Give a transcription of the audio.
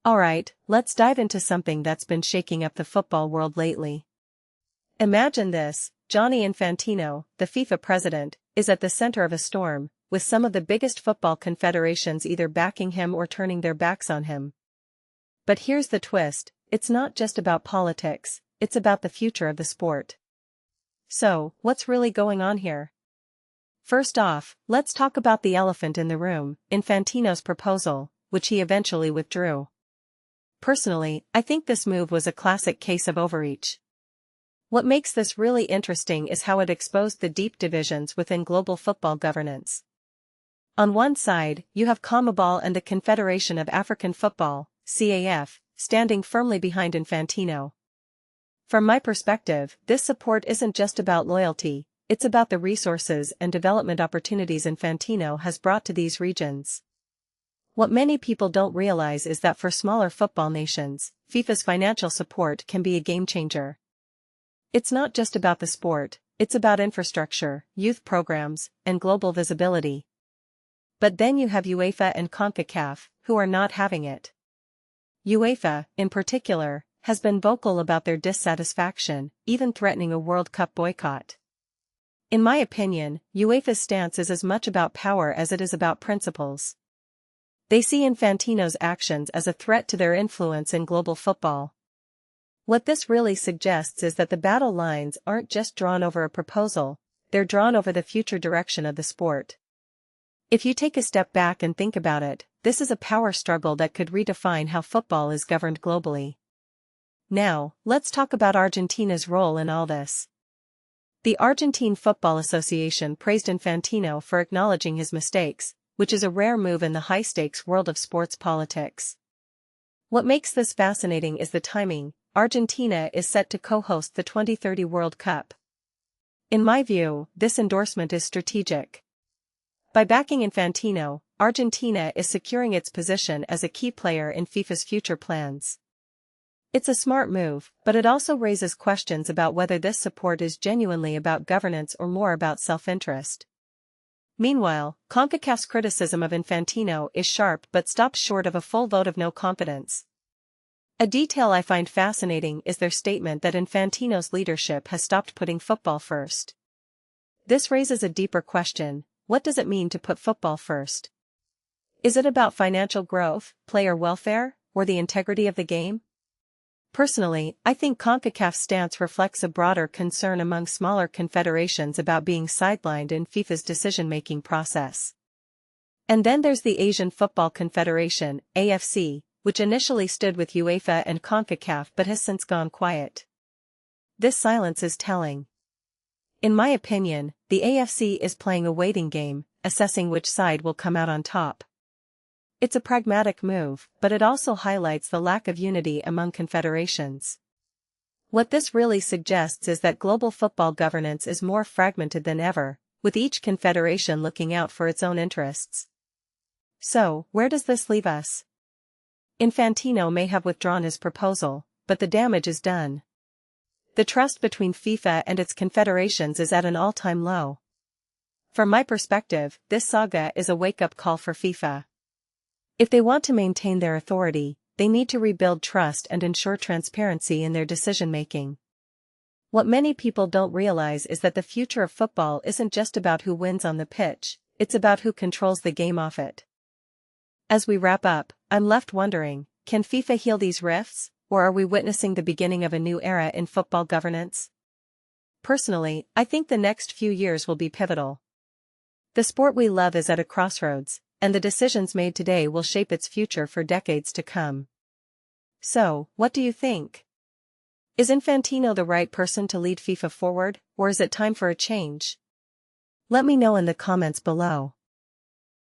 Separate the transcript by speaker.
Speaker 1: Alright, let's dive into something that's been shaking up the football world lately. Imagine this: Gianni Infantino, the FIFA president, is at the center of a storm, with some of the biggest football confederations either backing him or turning their backs on him. But here's the twist: it's not just about politics, it's about the future of the sport. So, what's really going on here? First off, let's talk about the elephant in the room, Infantino's proposal, which he eventually withdrew. Personally, I think this move was a classic case of overreach. What makes this really interesting is how it exposed the deep divisions within global football governance. On one side, you have CONMEBOL and the Confederation of African Football, CAF, standing firmly behind Infantino. From my perspective, this support isn't just about loyalty, it's about the resources and development opportunities Infantino has brought to these regions. What many people don't realize is that for smaller football nations, FIFA's financial support can be a game-changer. It's not just about the sport, it's about infrastructure, youth programs, and global visibility. But then you have UEFA and Concacaf, who are not having it. UEFA, in particular, has been vocal about their dissatisfaction, even threatening a World Cup boycott. In my opinion, UEFA's stance is as much about power as it is about principles. They see Infantino's actions as a threat to their influence in global football. What this really suggests is that the battle lines aren't just drawn over a proposal, they're drawn over the future direction of the sport. If you take a step back and think about it, this is a power struggle that could redefine how football is governed globally. Now, let's talk about Argentina's role in all this. The Argentine Football Association praised Infantino for acknowledging his mistakes, which is a rare move in the high-stakes world of sports politics. What makes this fascinating is the timing. Argentina is set to co-host the 2030 World Cup. In my view, this endorsement is strategic. By backing Infantino, Argentina is securing its position as a key player in FIFA's future plans. It's a smart move, but it also raises questions about whether this support is genuinely about governance or more about self-interest. Meanwhile, CONCACAF's criticism of Infantino is sharp but stops short of a full vote of no confidence. A detail I find fascinating is their statement that Infantino's leadership has stopped putting football first. This raises a deeper question: what does it mean to put football first? Is it about financial growth, player welfare, or the integrity of the game? Personally, I think CONCACAF's stance reflects a broader concern among smaller confederations about being sidelined in FIFA's decision-making process. And then there's the Asian Football Confederation, AFC, which initially stood with UEFA and CONCACAF but has since gone quiet. This silence is telling. In my opinion, the AFC is playing a waiting game, assessing which side will come out on top. It's a pragmatic move, but it also highlights the lack of unity among confederations. What this really suggests is that global football governance is more fragmented than ever, with each confederation looking out for its own interests. So, where does this leave us? Infantino may have withdrawn his proposal, but the damage is done. The trust between FIFA and its confederations is at an all-time low. From my perspective, this saga is a wake-up call for FIFA. If they want to maintain their authority, they need to rebuild trust and ensure transparency in their decision-making. What many people don't realize is that the future of football isn't just about who wins on the pitch, it's about who controls the game off it. As we wrap up, I'm left wondering, can FIFA heal these rifts, or are we witnessing the beginning of a new era in football governance? Personally, I think the next few years will be pivotal. The sport we love is at a crossroads, and the decisions made today will shape its future for decades to come. So, what do you think? Is Infantino the right person to lead FIFA forward, or is it time for a change? Let me know in the comments below.